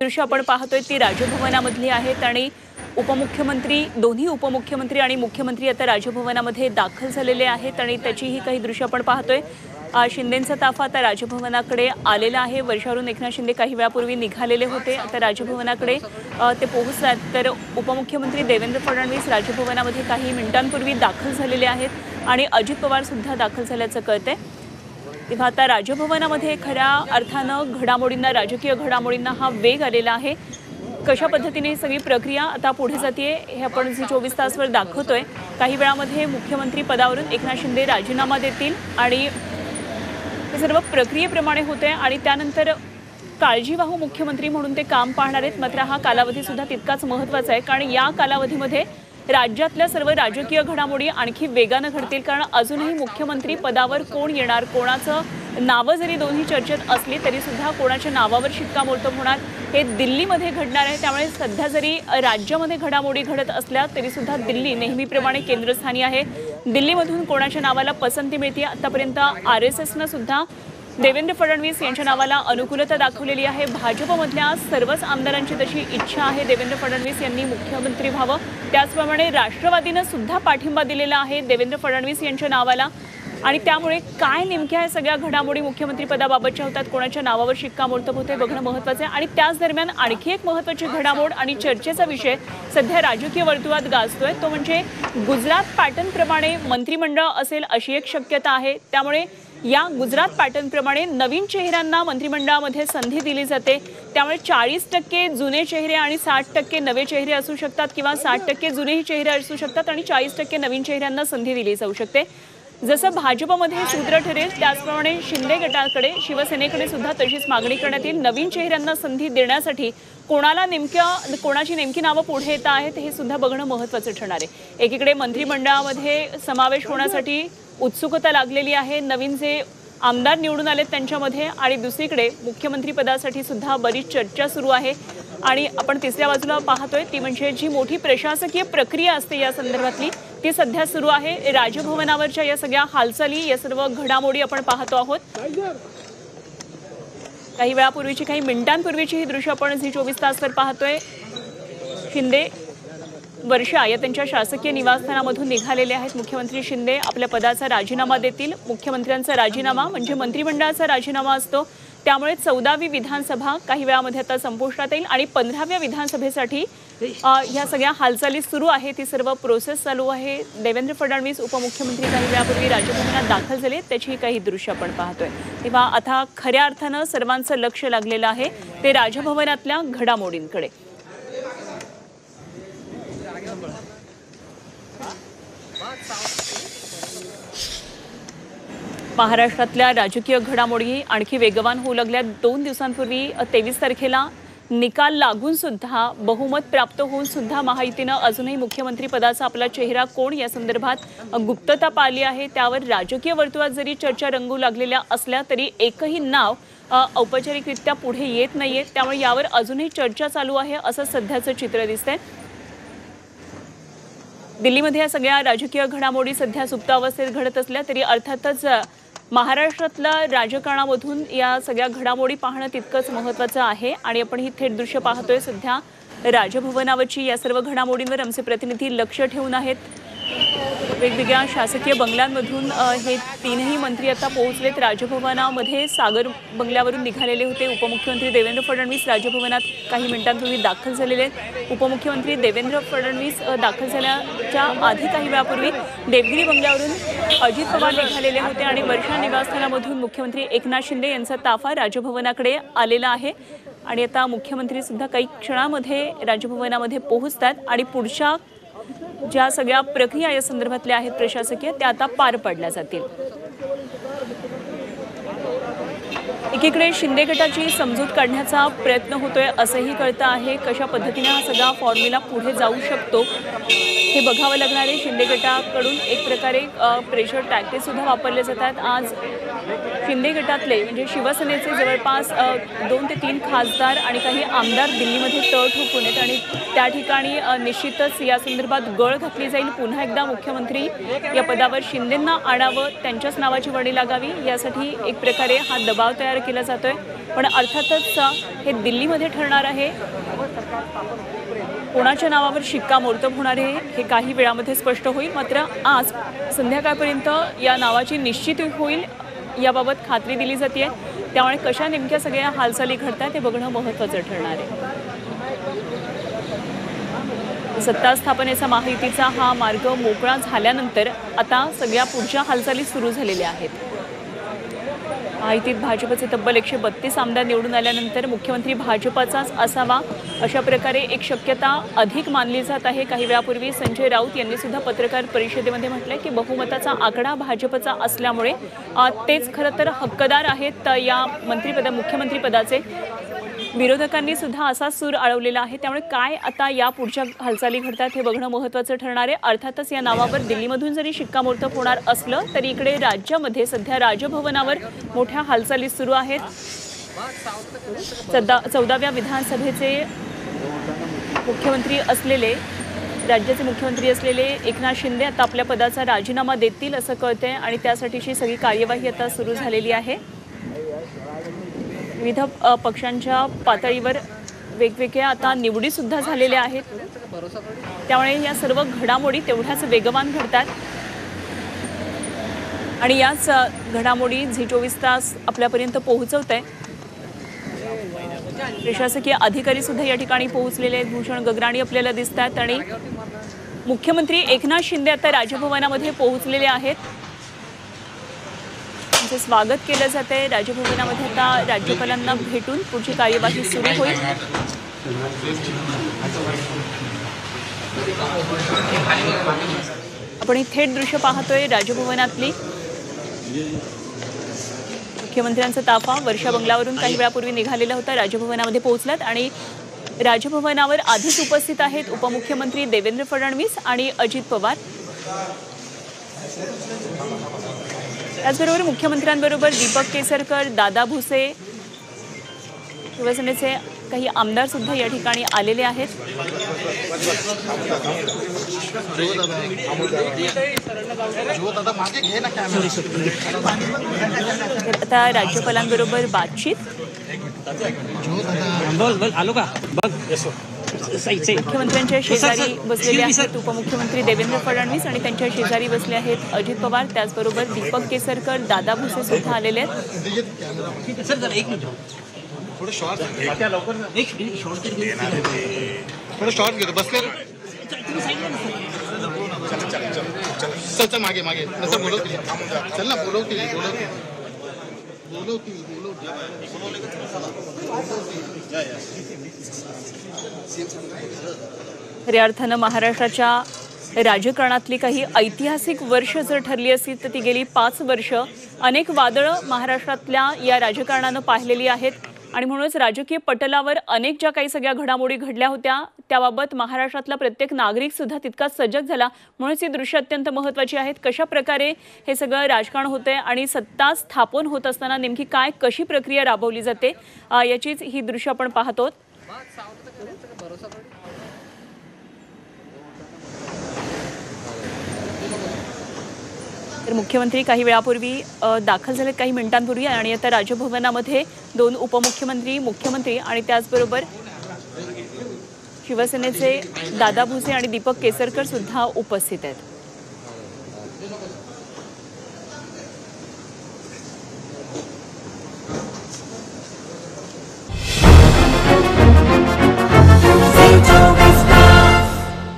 दृश्य आपण पाहतोय ती राजभवनामधली आहेत आणि दोन्ही उपमुख्यमंत्री आणि मुख्यमंत्री आता राजभवनामध्ये दाखल झालेले आहेत आणि त्याची ही काही दृश्य आपण पाहतोय। शिंदेंचा ताफा आता राजभवनाकडे आलेला आहे। वर्षावरून एकनाथ शिंदे काही वेळापूर्वी निघालेले होते, आता राजभवनाकडे ते पोहोचतात। तर उपमुख्यमंत्री देवेंद्र फडणवीस राजभवनामध्ये काही मिनिटांपूर्वी दाखल झालेले आहेत आणि अजित पवार सुद्धा दाखल झाल्याचं कळतंय। तेव्हा आता राजभवनामध्ये खऱ्या अर्थानं घडामोडींना, राजकीय घडामोडींना हा वेग आलेला आहे। कशा पद्धतीने सगळी प्रक्रिया आता पुढे जाते हे आपण झी 24 तासवर दाखवतोय। काही वेळामध्ये मुख्यमंत्री पदावरून एकनाथ शिंदे राजीनामा देतील आणि हे सर्व प्रक्रियेप्रमाणे होते आणि त्यानंतर काळजीवाहू मुख्यमंत्री म्हणून ते काम पाहणार आहेत। मात्र हा कालावधी सुद्धा तितकाच महत्त्वाचा आहे, कारण या कालावधीमध्ये राज्यातल्या सर्व राजकीय घडामोडी आणखी वेगाने घडतील। कारण अजूनही मुख्यमंत्री पदावर कोण येणार, कोणाचं नावं जरी दोन्ही चर्चेत असली तरी सुद्धा कोणाच्या नावावर शिक्कामोर्तब होणार हे दिल्लीमध्ये घडणार आहे। त्यामुळे सध्या जरी राज्यामध्ये घडामोडी घडत असल्या तरी सुद्धा दिल्ली नेहमीप्रमाणे केंद्रस्थानी आहे। दिल्लीमधून कोणाच्या नावाला पसंती मिळते। आतापर्यंत RSSनं सुद्धा देवेंद्र फडणवीस यांच्या नावाला अनुकूलता दाखवलेली आहे। भाजपमधल्या सर्वच आमदारांची तशी इच्छा आहे देवेंद्र फडणवीस यांनी मुख्यमंत्री व्हावं। त्याचप्रमाणे राष्ट्रवादीनं सुद्धा पाठिंबा दिलेला आहे देवेंद्र फडणवीस यांच्या नावाला आणि त्यामुळे काय नेमक्या या सगळ्या घडामोडी मुख्यमंत्री पदाबाबतच्या होतात, कोणाच्या नावावर शिक्कामोर्तब होते बघणं महत्त्वाचं आहे। आणि त्याच दरम्यान आणखी एक महत्त्वाची घडामोड आणि चर्चेचा विषय सध्या राजकीय वर्तुळात गाजतोय तो म्हणजे गुजरात पॅटर्नप्रमाणे मंत्रिमंडळ असेल अशी एक शक्यता आहे। त्यामुळे या गुजरात पॅटर्नप्रमाणे नवीन चेहऱ्यांना मंत्रिमंडळामध्ये संधी दिली जाते। त्यामुळे 40% जुने चेहरे आणि 60% नवे चेहरे असू शकतात किंवा 60% जुनेही चेहरे असू शकतात आणि 40% नवीन चेहऱ्यांना संधी दिली जाऊ शकते। जसं भाजपमध्ये सूत्र ठरेल त्याचप्रमाणे शिंदे गटाकडे, शिवसेनेकडे सुद्धा तशीच मागणी करण्यात येईल। नवीन चेहऱ्यांना संधी देण्यासाठी कोणाची नेमकी नावं पुढे येत आहेत हे सुद्धा बघणं महत्त्वाचं ठरणार आहे। एकीकडे मंत्रिमंडळामध्ये समावेश होण्यासाठी उत्सुकता लागलेली आहे नवीन जे आमदार निवडून आलेत त्यांच्यामध्ये, आणि दुसरीकडे मुख्यमंत्री पदासाठी सुद्धा बरीच चर्चा सुरू आहे। आणि आपण तिसऱ्या बाजूला पाहतोय ती म्हणजे जी मोठी प्रशासकीय प्रक्रिया असते या संदर्भातली ती सध्या सुरू आहे। राजभवनावरच्या या सगळ्या हालचाली, या सर्व घडामोडी आपण पाहतो आहोत। काही वेळापूर्वीची, काही मिनिटांपूर्वीची ही दृश्य आपण झी 24 तासवर पाहतोय। शिंदे वर्षा या त्यांच्या शासकीय निवासस्थानामधून निघालेले आहेत। मुख्यमंत्री शिंदे आपल्या पदाचा राजीनामा देतील। मुख्यमंत्र्यांचा राजीनामा म्हणजे मंत्रिमंडळाचा राजीनामा असतो, त्यामुळे 14वी विधानसभा काही वेळामध्ये आता संपुष्टात येईल आणि 15व्या विधानसभेसाठी ह्या सगळ्या हालचाली सुरू आहे, ती सर्व प्रोसेस चालू आहे। देवेंद्र फडणवीस उपमुख्यमंत्री काही वेळापूर्वी राजभवनात दाखल झाले, त्याची काही दृश्य आपण पाहतोय। तेव्हा आता खऱ्या अर्थानं सर्वांचं लक्ष लागलेलं आहे ते राजभवनातल्या घडामोडींकडे। महाराष्ट्रातल्या राजकीय घडामोडी आणखी वेगवान होऊ लागल्या। 2 दिवसांपूर्वी 23 तारखेला निकाल लागून सुद्धा, बहुमत प्राप्त होऊन सुद्धा महायुतीनं अजूनही मुख्यमंत्री पदाचा आपला चेहरा कोण या संदर्भात गुप्तता पाळली आहे। त्यावर राजकीय वर्तुळात जरी चर्चा रंगू लागलेल्या असल्या तरी एकही नाव औपचारिकरित्या पुढे येत नाहीये। त्यामुळे यावर अजूनही चर्चा चालू आहे असं सध्याचं चित्र दिसतंय। दिल्लीमध्ये या सगळ्या राजकीय घडामोडी सध्या सुप्तावस्थेत घडत असल्या तरी अर्थातच महाराष्ट्रातल्या राजकारणामधून या सगळ्या घडामोडी पाहणं तितकंच महत्त्वाचं आहे। आणि आपण ही थेट दृश्य पाहतोय सध्या राजभवनावरची। या सर्व घडामोडींवर आमचे प्रतिनिधी लक्ष ठेवून आहेत। वेगवेगळ्या शासकीय बंगल्यांमधून हे तीनही मंत्री आता पोहोचलेत राजभवनामध्ये। सागर बंगल्यावरून निघालेले होते उपमुख्यमंत्री देवेंद्र फडणवीस राजभवनात काही मिनिटांपूर्वी दाखल झालेले आहेत। उपमुख्यमंत्री देवेंद्र फडणवीस दाखल झाल्याच्या आधी काही वेळापूर्वी देवगिरी बंगल्यावरून अजित पवार निघालेले होते आणि वर्षा निवासस्थानामधून मुख्यमंत्री एकनाथ शिंदे यांचा ताफा राजभवनाकडे आलेला आहे। आणि आता मुख्यमंत्री सुद्धा काही क्षणामध्ये राजभवनामध्ये पोहोचतात आणि पुढच्या ज्या सगळ्या प्रक्रिया या संदर्भातल्या आहेत प्रशासकीय त्या आता पार पाडल्या जातील। एकीकडे शिंदे गटाची समजूत काढण्याचा प्रयत्न होतोय असंही कळतं आहे। कशा पद्धतीने हा सगळा फॉर्म्युला पुढे जाऊ शकतो हे बघावं लागणार आहे। शिंदे गटाकडून एक प्रकारे प्रेशर टॅक्टिक्स सुद्धा वापरले जातात। आज शिंदे गटातले म्हणजे शिवसेनेचे जवळपास 2 ते 3 खासदार आणि काही आमदार दिल्लीमध्ये तळ ठोकून आहेत आणि त्या ठिकाणी निश्चितच या संदर्भात गळ घातली जाईल। पुन्हा एकदा मुख्यमंत्री या पदावर शिंदेंना आणावं, त्यांच्याच नावाची वर्णी लागावी यासाठी एक प्रकारे हा दबाव तयार केला जातोय। पण अर्थातच हे दिल्लीमध्ये ठरणार आहे. कोणाच्या नावावर शिक्कामोर्तब होणार आहे हे काही वेळामध्ये स्पष्ट होईल. मात्र आज संध्याकाळपर्यंत या नावाची निश्चिती होईल याबाबत खात्री दिली जाते. त्यामुळे कशा नेमक्या सगळ्या हालचाली घडतात हे बघणं महत्त्वाचं ठरणार आहे. सत्ता स्थापनेचा महायुतीचा हा मार्ग मोकळा झाल्यानंतर आता सगळ्या पुढच्या हालचाली सुरू झालेल्या आहेत. महायुतीत भाजपचे तब्बल 132 आमदार निवडून आल्यानंतर मुख्यमंत्री भाजपाचाच असावा अशा प्रकारे एक शक्यता अधिक मानली जात आहे. काही वेळापूर्वी संजय राऊत यांनी सुद्धा पत्रकार परिषदेमध्ये म्हटलंय की बहुमताचा आकडा भाजपचा असल्यामुळे तेच खरं तर हक्कदार आहेत या मुख्यमंत्रीपदाचे. विरोधकांनी सुद्धा असा सूर आळवलेला आहे. त्यामुळे काय आता या पुढच्या हालचाली घडतात हे बघणं महत्त्वाचं ठरणार आहे. अर्थातच या नावावर दिल्लीमधून जरी शिक्कामोर्तब होणार असलं तरी इकडे राज्यामध्ये सध्या राजभवनावर मोठ्या हालचाली सुरू आहेत. 14व्या विधानसभेचे मुख्यमंत्री असलेले राज्याचे मुख्यमंत्री असलेले एकनाथ शिंदे आता आपल्या पदाचा राजीनामा देतील असं कळतंय आणि त्यासाठीची सगळी कार्यवाही आता सुरू झालेली आहे. विविध पक्षांच्या पातळीवर वेगवेगळ्या आता निवडी सुद्धा झालेल्या आहेत. त्यामुळे या सर्व घडामोडी तेवढ्याच वेगवान घडतात आणि याच घडामोडी झी 24 तास आपल्यापर्यंत पोहोचवत आहे. प्रशासकीय अधिकारी सुद्धा या ठिकाणी पोहोचलेले आहेत. भूषण गगराणी आपल्याला दिसत आहेत आणि मुख्यमंत्री एकनाथ शिंदे आता राजभवनामध्ये पोहोचलेले आहेत. त्यांचे स्वागत केलं जात आहे. राजभवनामध्ये आता राज्यपालांना भेटून पुढची कार्यवाही सुरू होईल. आपण ही थेट दृश्य पाहतोय राजभवनातली. मुख्यमंत्र्यांचा ताफा वर्षा बंगल्यावरून काही वेळापूर्वी निघालेला होता. राजभवनामध्ये पोहोचलात आणि राजभवनावर आधीच उपस्थित आहेत उपमुख्यमंत्री देवेंद्र फडणवीस आणि अजित पवार. त्याचबरोबर मुख्यमंत्र्यांबरोबर दीपक केसरकर, दादा भुसे, शिवसेनेचे काही आमदार सुद्धा या ठिकाणी आलेले आहेत. आता राज्यपालांबरोबर बातचीत. मुख्यमंत्र्यांच्या शेजारी बसलेले आहेत उपमुख्यमंत्री देवेंद्र फडणवीस आणि त्यांच्या शेजारी बसले आहेत अजित पवार. त्याचबरोबर दीपक केसरकर, दादा भुसे सुद्धा आलेले आहेत. मागे मागे चल ना बोलवतील. खऱ्या अर्थानं महाराष्ट्राच्या राजकारणातली काही ऐतिहासिक वर्ष जर ठरली असती तर ती गेली 5 वर्ष. अनेक वादळं महाराष्ट्रातल्या या राजकारणानं पाहिलेली आहेत आणि म्हणूनच राजकीय पटलावर अनेक ज्या काही सगळ्या घडामोडी घडल्या होत्या त्याबाबत महाराष्ट्रातला प्रत्येक नागरिक सुद्धा तितकाच सजग झाला. म्हणूनच ही दृश्य अत्यंत महत्त्वाची आहेत. कशा प्रकारे हे सगळं राजकारण होतंय आणि सत्ता स्थापन होत असताना नेमकी कशी प्रक्रिया राबवली जाते याचीच ही दृश्य आपण पाहतो. तर मुख्यमंत्री काही वेळापूर्वी दाखल झालेत, काही मिनिटांपूर्वी, आणि आता राजभवनामध्ये 2 उपमुख्यमंत्री, मुख्यमंत्री आणि त्याचबरोबर शिवसेनेचे दादा भुसे आणि दीपक केसरकर सुद्धा उपस्थित आहेत.